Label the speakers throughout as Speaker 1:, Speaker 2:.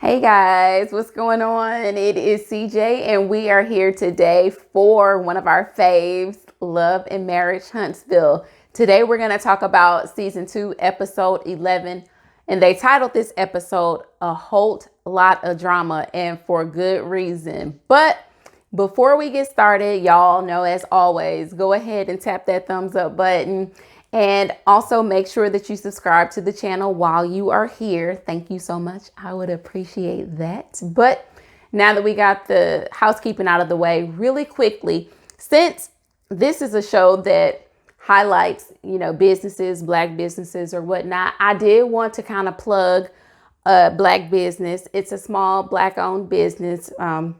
Speaker 1: Hey guys, what's going on? It is CJ and we are here today for one of our faves, Love and Marriage Huntsville. Today we're going to talk about season 2, episode 11, and they titled this episode A Holt Lot of Drama, and for good reason. But before we get started, y'all know, as always, go ahead and tap that thumbs up button. And also make sure that you subscribe to the channel while you are here. Thank you so much. I would appreciate that. But now that we got the housekeeping out of the way, really quickly, since this is a show that highlights, businesses, Black businesses or whatnot, I did want to kind of plug a Black business. It's a small Black owned business from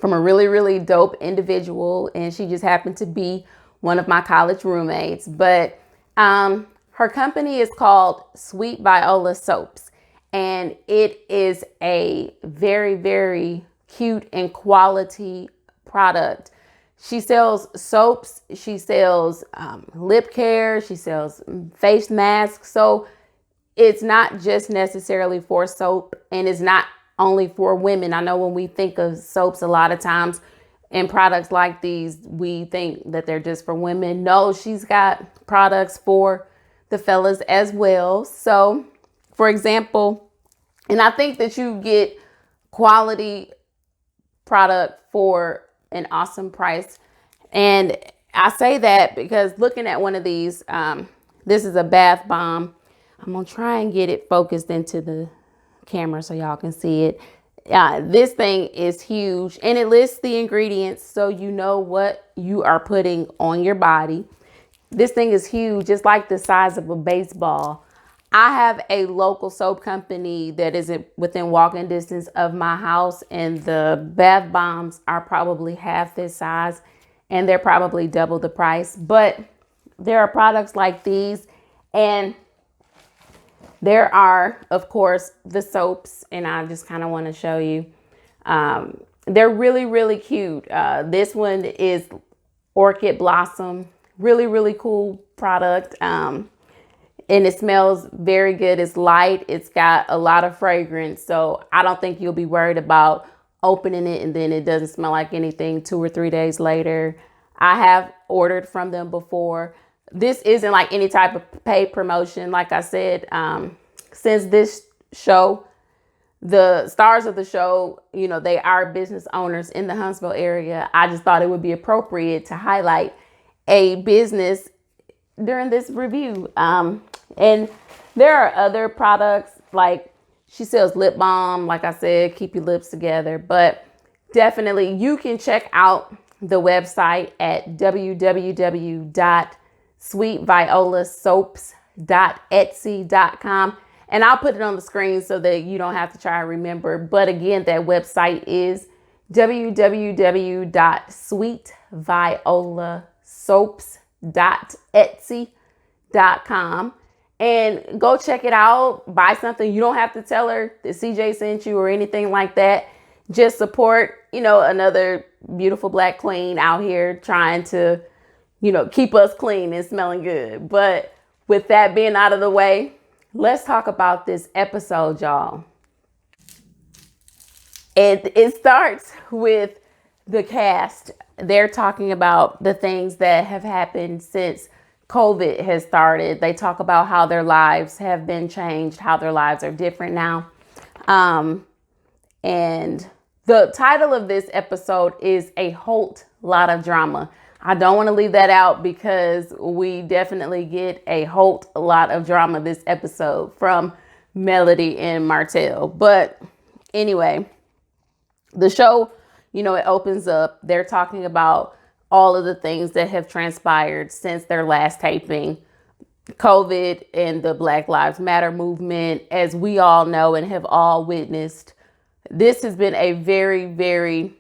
Speaker 1: a really, really dope individual. And she just happened to be one of my college roommates. But her company is called Sweet Viola Soaps. And it is a very, very cute and quality product. She sells soaps, she sells lip care, she sells face masks. So it's not just necessarily for soap, and it's not only for women. I know when we think of soaps, a lot of times in products like these, we think that they're just for women. No, she's got products for the fellas as well. So, for example, and I think that you get quality product for an awesome price. And I say that because looking at one of these, this is a bath bomb. I'm going to try and get it focused into the camera so y'all can see it. This thing is huge, and it lists the ingredients so you know what you are putting on your body. This thing is huge, just like the size of a baseball. I have a local soap company that is within walking distance of my house, and the bath bombs are probably half this size, and they're probably double the price. But there are products like these, and there are, of course, the soaps, and I just kind of want to show you. They're really, really cute. This one is Orchid Blossom. Really, really cool product. And it smells very good. It's light. It's got a lot of fragrance. So I don't think you'll be worried about opening it and then it doesn't smell like anything 2 or 3 days later. I have ordered from them before. This isn't like any type of paid promotion. Like I said, since this show, the stars of the show, they are business owners in the Huntsville area. I just thought it would be appropriate to highlight a business during this review. And there are other products, like she sells lip balm, like I said, keep your lips together. But definitely you can check out the website at www.sweetviolassoaps.etsy.com. And I'll put it on the screen so that you don't have to try and remember. But again, that website is www.sweetviolassoaps.etsy.com. And go check it out. Buy something. You don't have to tell her that CJ sent you or anything like that. Just support, another beautiful Black queen out here trying to, keep us clean and smelling good. But with that being out of the way, let's talk about this episode, y'all. It starts with the cast. They're talking about the things that have happened since COVID has started. They talk about how their lives have been changed, how their lives are different now. And the title of this episode is A Holt Lot of Drama. I don't want to leave that out because we definitely get a Holt lot of drama this episode from Melody and Martell. But anyway, the show, it opens up. They're talking about all of the things that have transpired since their last taping. COVID and the Black Lives Matter movement, as we all know and have all witnessed. This has been a very, very,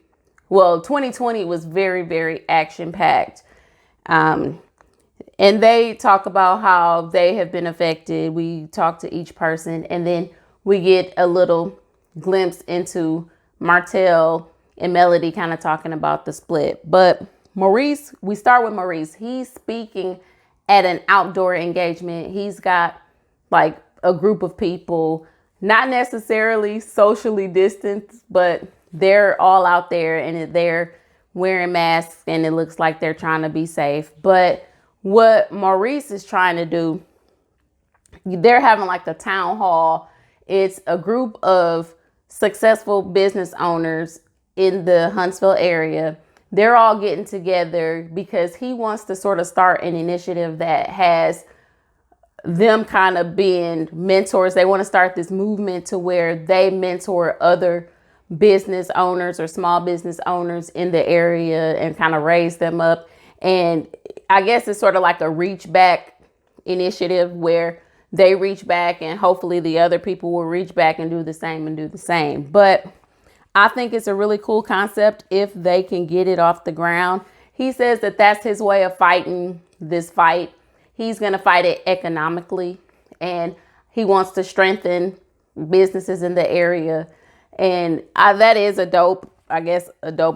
Speaker 1: 2020 was very, very action-packed. And they talk about how they have been affected. We talk to each person, and then we get a little glimpse into Martell and Melody kind of talking about the split. But Maurice, we start with Maurice. He's speaking at an outdoor engagement. He's got like a group of people not necessarily socially distanced, but they're all out there and they're wearing masks and it looks like they're trying to be safe. But what Maurice is trying to do, they're having like a town hall. It's a group of successful business owners in the Huntsville area. They're all getting together because he wants to sort of start an initiative that has them kind of being mentors. They want to start this movement to where they mentor other business owners or small business owners in the area and kind of raise them up. And I guess it's sort of like a reach back initiative where they reach back and hopefully the other people will reach back and do the same. But I think it's a really cool concept if they can get it off the ground. He says that that's his way of fighting this fight. He's going to fight it economically, and he wants to strengthen businesses in the area. And that is a dope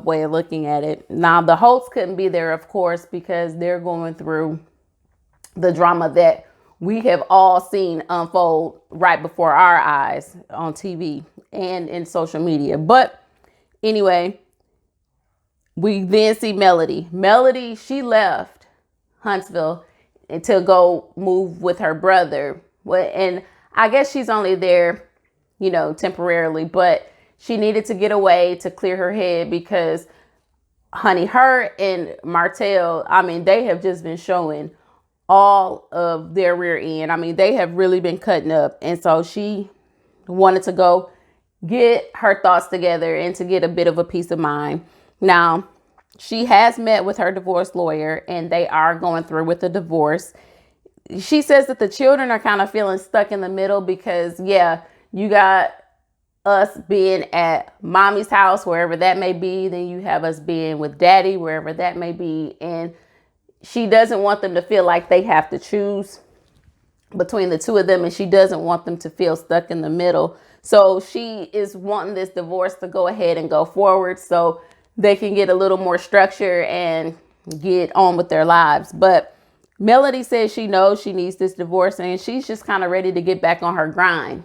Speaker 1: way of looking at it. Now, the Holts couldn't be there, of course, because they're going through the drama that we have all seen unfold right before our eyes on TV and in social media. But anyway, we then see Melody. Melody, she left Huntsville to go move with her brother. And I guess she's only there, temporarily, but she needed to get away to clear her head because, honey, her and Martell, they have just been showing all of their rear end. They have really been cutting up. And so she wanted to go get her thoughts together and to get a bit of a peace of mind. Now, she has met with her divorce lawyer and they are going through with the divorce. She says that the children are kind of feeling stuck in the middle because, you got us being at mommy's house, wherever that may be. Then you have us being with daddy, wherever that may be. And she doesn't want them to feel like they have to choose between the two of them. And she doesn't want them to feel stuck in the middle. So she is wanting this divorce to go ahead and go forward so they can get a little more structure and get on with their lives. But Melody says she knows she needs this divorce and she's just kind of ready to get back on her grind.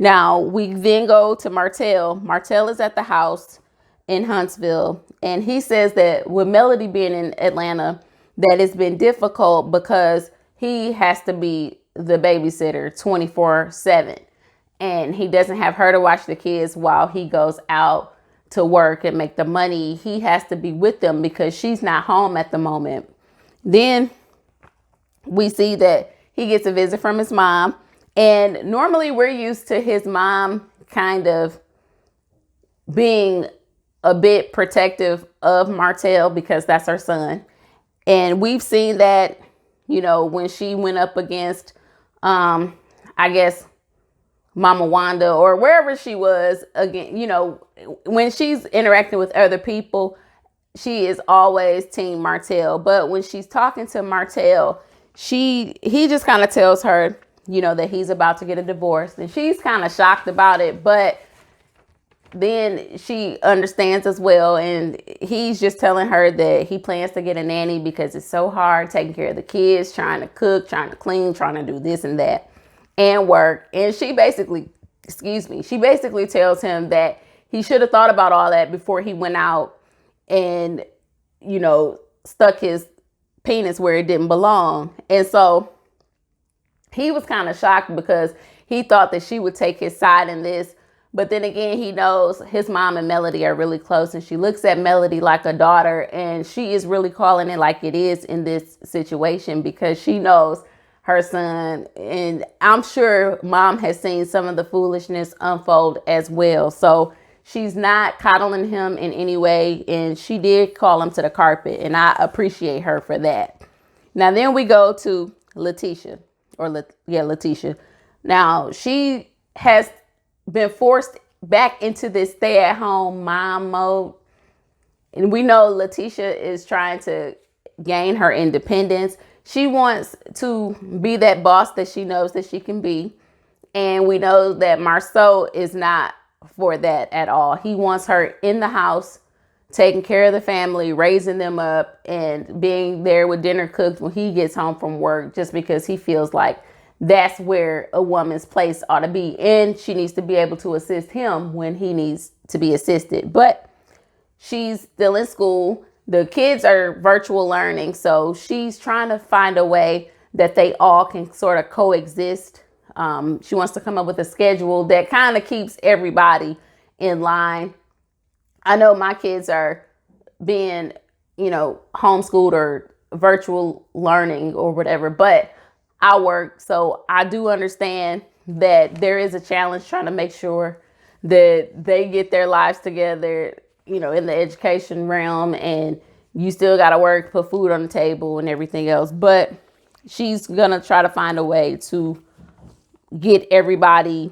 Speaker 1: Now, we then go to Martell. Martell is at the house in Huntsville. And he says that with Melody being in Atlanta, that it's been difficult because he has to be the babysitter 24/7. And he doesn't have her to watch the kids while he goes out to work and make the money. He has to be with them because she's not home at the moment. Then we see that he gets a visit from his mom. And normally we're used to his mom kind of being a bit protective of Martell because that's her son. And we've seen that, when she went up against, I guess, Mama Wanda or wherever she was, again, when she's interacting with other people, she is always Team Martell. But when she's talking to Martell, he just kind of tells her, that he's about to get a divorce. And she's kind of shocked about it, but then she understands as well. And he's just telling her that he plans to get a nanny because it's so hard taking care of the kids, trying to cook, trying to clean, trying to do this and that and work. And she basically tells him that he should have thought about all that before he went out and, stuck his penis where it didn't belong. And so he was kind of shocked because he thought that she would take his side in this. But then again, he knows his mom and Melody are really close and she looks at Melody like a daughter and she is really calling it like it is in this situation because she knows her son. And I'm sure mom has seen some of the foolishness unfold as well. So she's not coddling him in any way. And she did call him to the carpet and I appreciate her for that. Now, then we go to Letitia. Now, she has been forced back into this stay-at-home mom mode. And we know Letitia is trying to gain her independence. She wants to be that boss that she knows that she can be. And we know that Marceau is not for that at all. He wants her in the house, taking care of the family, raising them up, and being there with dinner cooked when he gets home from work, just because he feels like that's where a woman's place ought to be. And she needs to be able to assist him when he needs to be assisted. But she's still in school. The kids are virtual learning. So she's trying to find a way that they all can sort of coexist. She wants to come up with a schedule that kind of keeps everybody in line. I know my kids are being, homeschooled or virtual learning or whatever, but I work. So I do understand that there is a challenge trying to make sure that they get their lives together, in the education realm, and you still got to work, put food on the table and everything else. But she's going to try to find a way to get everybody,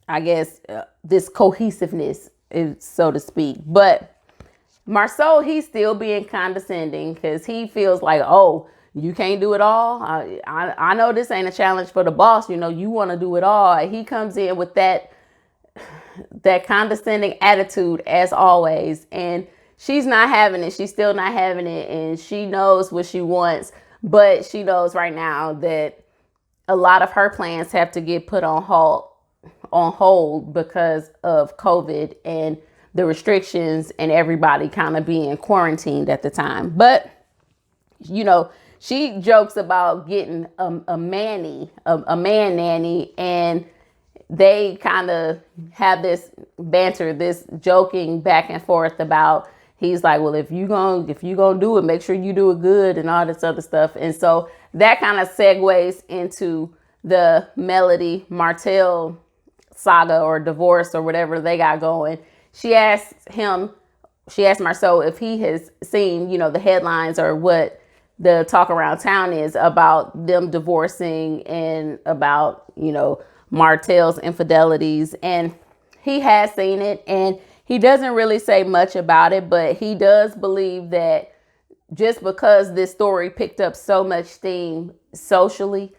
Speaker 1: I guess, this cohesiveness, so to speak. But Marceau, he's still being condescending because he feels like, oh, you can't do it all. I know this ain't a challenge for the boss. You want to do it all. He comes in with that condescending attitude as always. And she's not having it. She's still not having it. And she knows what she wants. But she knows right now that a lot of her plans have to get put on hold because of COVID and the restrictions and everybody kind of being quarantined at the time. But, she jokes about getting a man nanny, and they kind of have this banter, this joking back and forth about, he's like, well, if you gonna do it, make sure you do it good and all this other stuff. And so that kind of segues into the Melody Martell saga or divorce or whatever they got going. She asked Marceau if he has seen, the headlines or what the talk around town is about them divorcing and about, Martell's infidelities. And he has seen it, and he doesn't really say much about it, but he does believe that just because this story picked up so much steam socially,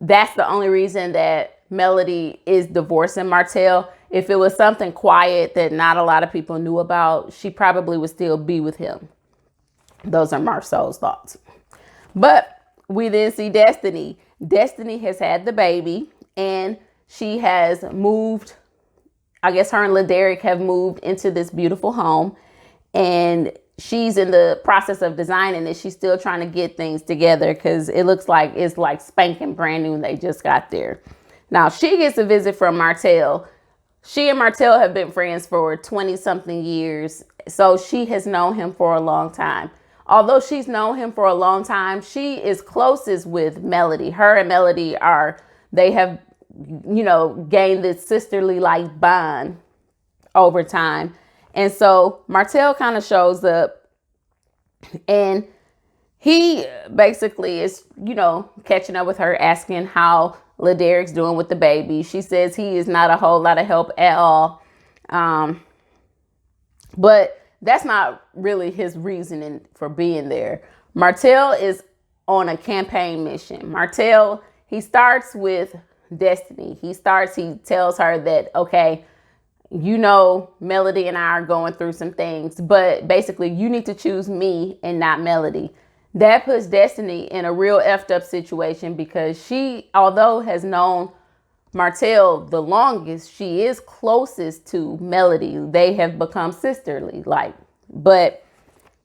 Speaker 1: that's the only reason that Melody is divorcing Martell. If it was something quiet that not a lot of people knew about, she probably would still be with him. Those are Marceau's thoughts. But we then see Destiny. Destiny has had the baby, and she has moved. I guess her and LaDerrick have moved into this beautiful home, and she's in the process of designing it. She's still trying to get things together because it looks like it's like spanking brand new and they just got there. Now she gets a visit from Martell. She and Martell have been friends for 20 something years. So she has known him for a long time. Although she's known him for a long time, she is closest with Melody. Her and Melody they have, gained this sisterly like bond over time. And so Martell kind of shows up, and he basically is, catching up with her, asking how LaDerrick's doing with the baby. She says he is not a whole lot of help at all. But that's not really his reasoning for being there. Martell is on a campaign mission. Martell, he starts with Destiny. He tells her that, okay, Melody and I are going through some things, but basically you need to choose me and not Melody. That puts Destiny in a real effed up situation because she, although has known Martell the longest, she is closest to Melody. They have become sisterly, but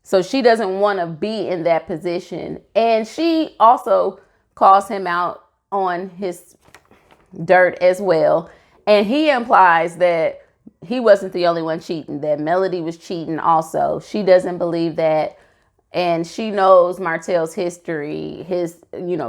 Speaker 1: so she doesn't want to be in that position. And she also calls him out on his dirt as well. And he implies that he wasn't the only one cheating, that Melody was cheating also. She doesn't believe that. And she knows Martell's history, his,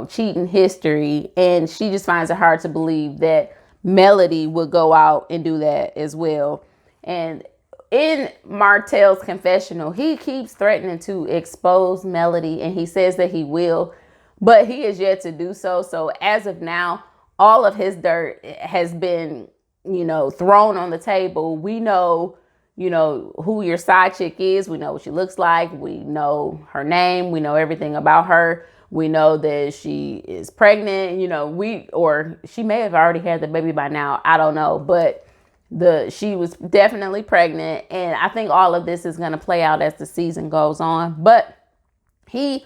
Speaker 1: cheating history. And she just finds it hard to believe that Melody would go out and do that as well. And in Martell's confessional, he keeps threatening to expose Melody, and he says that he will, but he is yet to do so. So as of now, all of his dirt has been, thrown on the table. We know, who your side chick is. We know what she looks like. We know her name. We know everything about her. We know that she is pregnant, or she may have already had the baby by now. I don't know, but she was definitely pregnant. And I think all of this is going to play out as the season goes on. But he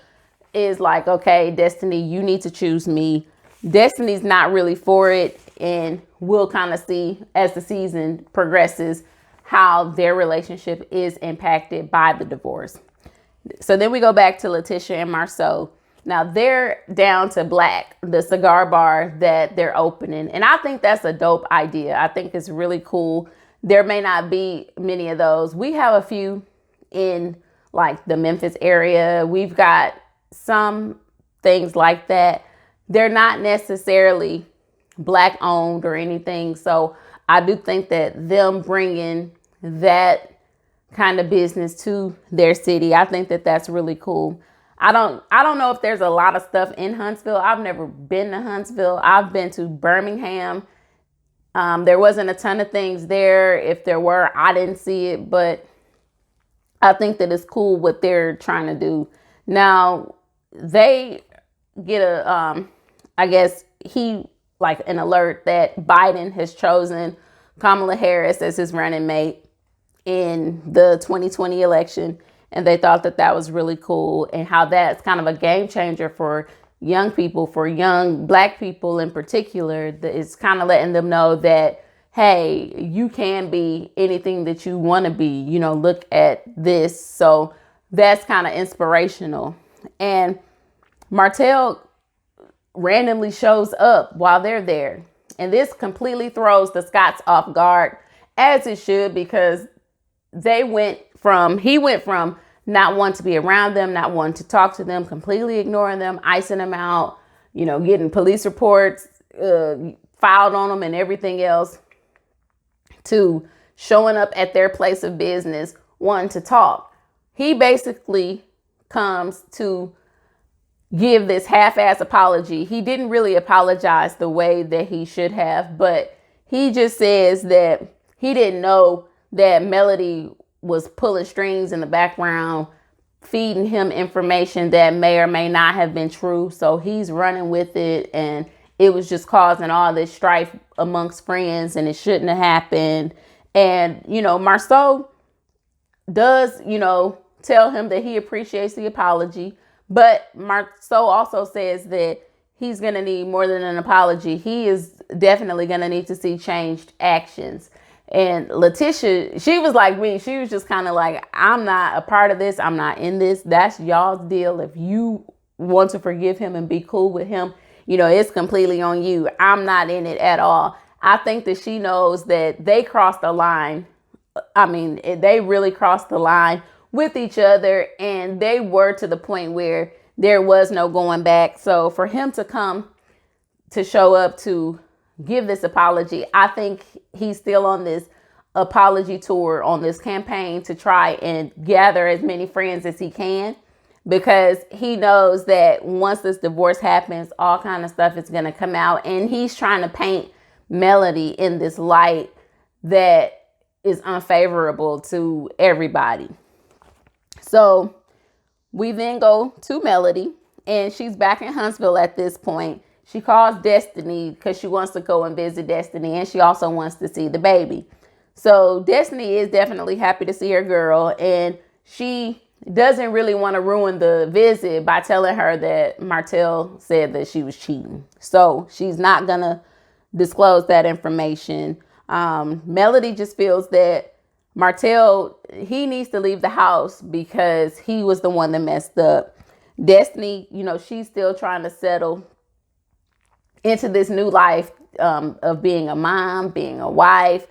Speaker 1: is like, okay, Destiny, you need to choose me, Destiny's not really for it, and we'll kind of see as the season progresses how their relationship is impacted by the divorce. So then we go back to Letitia and Marceau. Now they're down to Black, the cigar bar that they're opening. And I think that's a dope idea. I think it's really cool. There may not be many of those. We have a few in like the Memphis area. We've got some things like that. They're not necessarily Black owned or anything. So I do think that them bringing that kind of business to their city, I think that that's really cool. I don't know if there's a lot of stuff in Huntsville. I've never been to Huntsville. I've been to Birmingham. There wasn't a ton of things there. If there were, I didn't see it, but I think that it's cool what they're trying to do. Now they get I guess like an alert that Biden has chosen Kamala Harris as his running mate in the 2020 election. And they thought that that was really cool, and how that's kind of a game changer for young people, for young Black people in particular. That it's kind of letting them know that, hey, you can be anything that you want to be, you know, look at this. So that's kind of inspirational. And Martell randomly shows up while they're there. And this completely throws the Scotts off guard, as it should, because he went from not wanting to be around them, not wanting to talk to them, completely ignoring them, icing them out, you know, getting police reports filed on them and everything else, to showing up at their place of business, wanting to talk. He basically comes to give this half-ass apology. He didn't really apologize the way that he should have, but he just says that he didn't know that Melody was pulling strings in the background, feeding him information that may or may not have been true. So he's running with it, and it was just causing all this strife amongst friends, and it shouldn't have happened. And, you know, Marceau does, you know, tell him that he appreciates the apology, but Marceau also says that he's going to need more than an apology. He is definitely going to need to see changed actions. And Letitia, she was like me. She was just kind of like, I'm not a part of this. I'm not in this. That's y'all's deal. If you want to forgive him and be cool with him, you know, it's completely on you. I'm not in it at all. I think that she knows that they crossed the line. I mean, they really crossed the line with each other, and they were to the point where there was no going back. So for him to come to show up to give this apology, I think he's still on this apology tour, on this campaign to try and gather as many friends as he can, because he knows that once this divorce happens, all kind of stuff is going to come out, and he's trying to paint Melody in this light that is unfavorable to everybody. So we then go to Melody, and she's back in Huntsville at this point. She calls Destiny because she wants to go and visit Destiny, and she also wants to see the baby. So Destiny is definitely happy to see her girl, and she doesn't really want to ruin the visit by telling her that Martell said that she was cheating. So she's not going to disclose that information. Melody just feels that Martell, he needs to leave the house because he was the one that messed up. Destiny, you know, she's still trying to settle into this new life of being a mom, being a wife,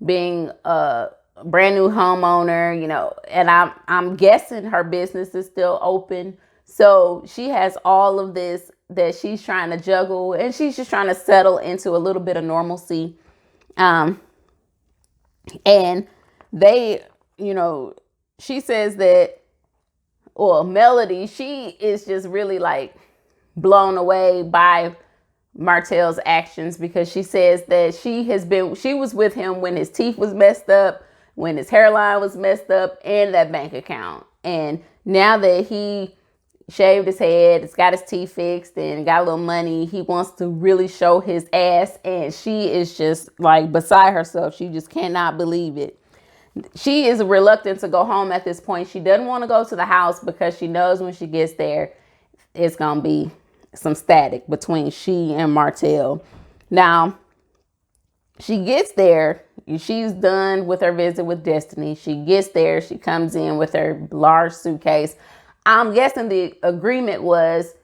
Speaker 1: being a brand new homeowner, you know, and I'm guessing her business is still open. So she has all of this that she's trying to juggle, and she's just trying to settle into a little bit of normalcy. And they, you know, she says that, or Melody, she is just really like blown away by Martell's actions, because she says that she was with him when his teeth was messed up, when his hairline was messed up, and that bank account. And now that he shaved his head, it's got his teeth fixed, and got a little money, he wants to really show his ass. And she is just like beside herself. She just cannot believe it. She is reluctant to go home at this point. She doesn't want to go to the house because she knows when she gets there, it's going to be some static between she and Martell. Now, she gets there. She's done with her visit with Destiny. She gets there. She comes in with her large suitcase. I'm guessing the agreement was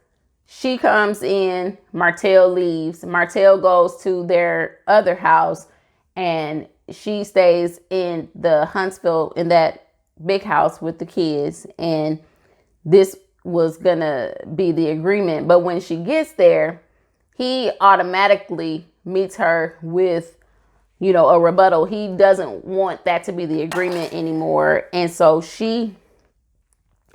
Speaker 1: she comes in, Martell leaves. Martell goes to their other house, and she stays in the Huntsville, in that big house with the kids. And this was gonna be the agreement. But when she gets there, he automatically meets her with, you know, a rebuttal. He doesn't want that to be the agreement anymore. And so she,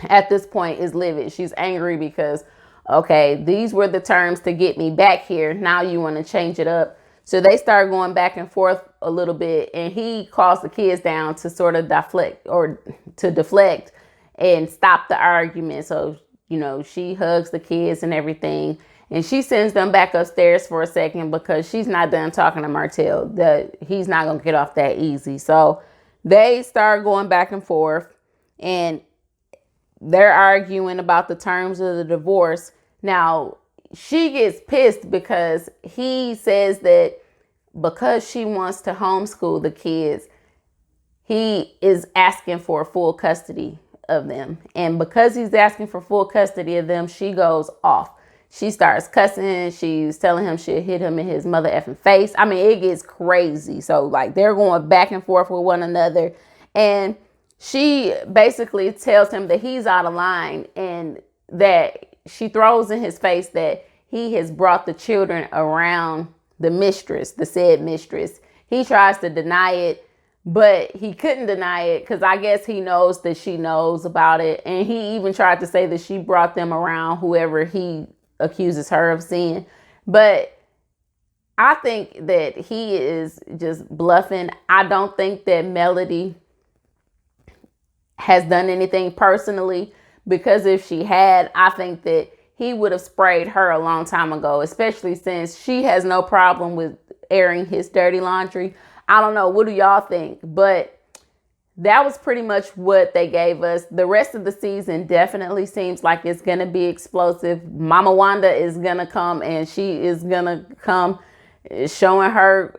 Speaker 1: at this point, is livid. She's angry because, okay, these were the terms to get me back here. Now you want to change it up. So they start going back and forth a little bit, and he calls the kids down to sort of deflect and stop the argument. So, you know, she hugs the kids and everything, and she sends them back upstairs for a second because she's not done talking to Martell. That he's not going to get off that easy. So they start going back and forth, and they're arguing about the terms of the divorce. Now, she gets pissed because he says that because she wants to homeschool the kids, he is asking for full custody of them. And because he's asking for full custody of them, she goes off. She starts cussing. She's telling him she'll hit him in his mother effing face. I mean, it gets crazy. So, like, they're going back and forth with one another. And she basically tells him that he's out of line, and that she throws in his face that he has brought the children around the mistress, the said mistress. He tries to deny it, but he couldn't deny it because I guess he knows that she knows about it. And he even tried to say that she brought them around whoever he accuses her of seeing. But I think that he is just bluffing. I don't think that Melody has done anything personally, because if she had, I think that he would have sprayed her a long time ago, especially since she has no problem with airing his dirty laundry. I don't know. What do y'all think? But that was pretty much what they gave us. The rest of the season definitely seems like it's going to be explosive. Mama Wanda is going to come, and she is going to come showing her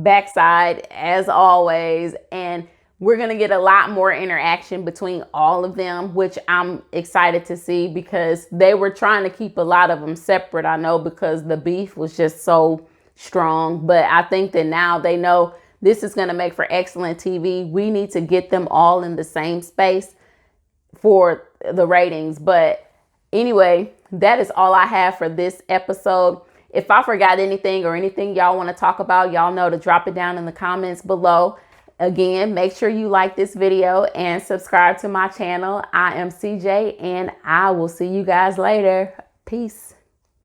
Speaker 1: backside as always. And we're going to get a lot more interaction between all of them, which I'm excited to see, because they were trying to keep a lot of them separate. I know, because the beef was just so strong. But I think that now they know this is going to make for excellent TV. We need to get them all in the same space for the ratings. But anyway, that is all I have for this episode. If I forgot anything or anything y'all want to talk about, y'all know to drop it down in the comments below. Again, make sure you like this video and subscribe to my channel. I am CJ, and I will see you guys later. Peace.